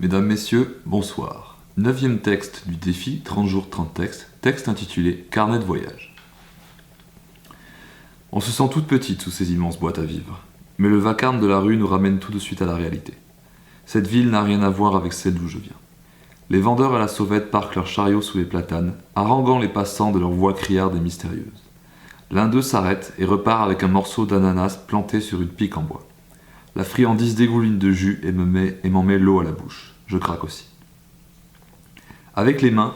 Mesdames, Messieurs, bonsoir. 9e texte du défi 30 jours 30 textes, texte intitulé Carnet de voyage. On se sent toute petite sous ces immenses boîtes à vivre, mais le vacarme de la rue nous ramène tout de suite à la réalité. Cette ville n'a rien à voir avec celle d'où je viens. Les vendeurs à la sauvette parquent leurs chariots sous les platanes, haranguant les passants de leur voix criarde et mystérieuse. L'un d'eux s'arrête et repart avec un morceau d'ananas planté sur une pique en bois. La friandise dégouline de jus et m'en met l'eau à la bouche. Je craque aussi. Avec les mains,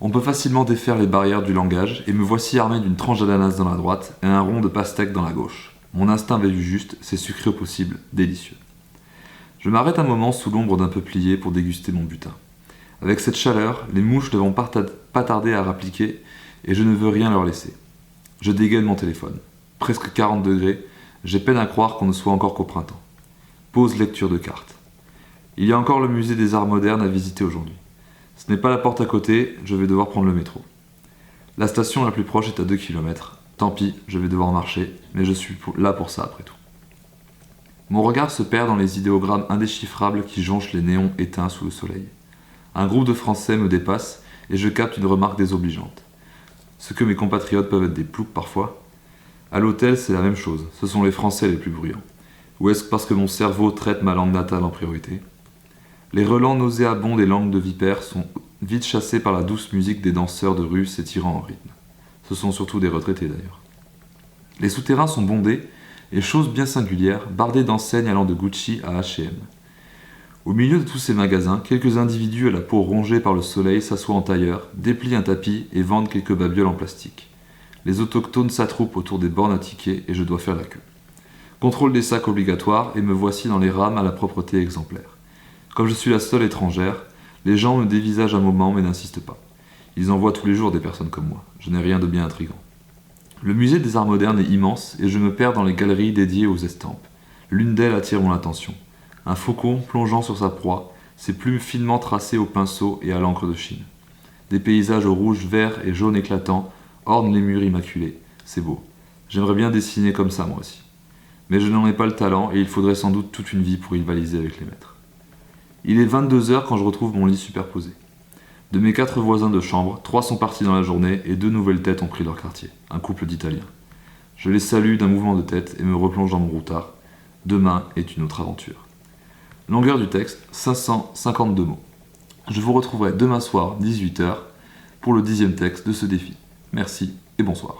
on peut facilement défaire les barrières du langage et me voici armé d'une tranche d'ananas dans la droite et un rond de pastèque dans la gauche. Mon instinct avait vu juste, c'est sucré au possible, délicieux. Je m'arrête un moment sous l'ombre d'un peuplier pour déguster mon butin. Avec cette chaleur, les mouches ne vont pas tarder à rappliquer et je ne veux rien leur laisser. Je dégaine mon téléphone. Presque 40 degrés, j'ai peine à croire qu'on ne soit encore qu'au printemps. Pause lecture de cartes. Il y a encore le musée des arts modernes à visiter aujourd'hui. Ce n'est pas la porte à côté, je vais devoir prendre le métro. La station la plus proche est à 2 km. Tant pis, je vais devoir marcher, mais je suis là pour ça après tout. Mon regard se perd dans les idéogrammes indéchiffrables qui jonchent les néons éteints sous le soleil. Un groupe de Français me dépasse et je capte une remarque désobligeante. Ce que mes compatriotes peuvent être des ploucs parfois. À l'hôtel, c'est la même chose, ce sont les Français les plus bruyants. Ou est-ce parce que mon cerveau traite ma langue natale en priorité ? Les relents nauséabonds des langues de vipères sont vite chassés par la douce musique des danseurs de rue s'étirant en rythme. Ce sont surtout des retraités d'ailleurs. Les souterrains sont bondés, et chose bien singulière, bardés d'enseignes allant de Gucci à H&M. Au milieu de tous ces magasins, quelques individus à la peau rongée par le soleil s'assoient en tailleur, déplient un tapis et vendent quelques babioles en plastique. Les autochtones s'attroupent autour des bornes à tickets et je dois faire la queue. Contrôle des sacs obligatoire et me voici dans les rames à la propreté exemplaire. Comme je suis la seule étrangère, les gens me dévisagent un moment mais n'insistent pas. Ils en voient tous les jours des personnes comme moi. Je n'ai rien de bien intrigant. Le musée des arts modernes est immense et je me perds dans les galeries dédiées aux estampes. L'une d'elles attire mon attention. Un faucon plongeant sur sa proie, ses plumes finement tracées au pinceau et à l'encre de Chine. Des paysages au rouge, vert et jaune éclatant ornent les murs immaculés. C'est beau. J'aimerais bien dessiner comme ça moi aussi. Mais je n'en ai pas le talent et il faudrait sans doute toute une vie pour rivaliser avec les maîtres. Il est 22h quand je retrouve mon lit superposé. De mes 4 voisins de chambre, 3 sont partis dans la journée et 2 nouvelles têtes ont pris leur quartier, un couple d'Italiens. Je les salue d'un mouvement de tête et me replonge dans mon routard. Demain est une autre aventure. Longueur du texte, 552 mots. Je vous retrouverai demain soir, 18h, pour le 10e texte de ce défi. Merci et bonsoir.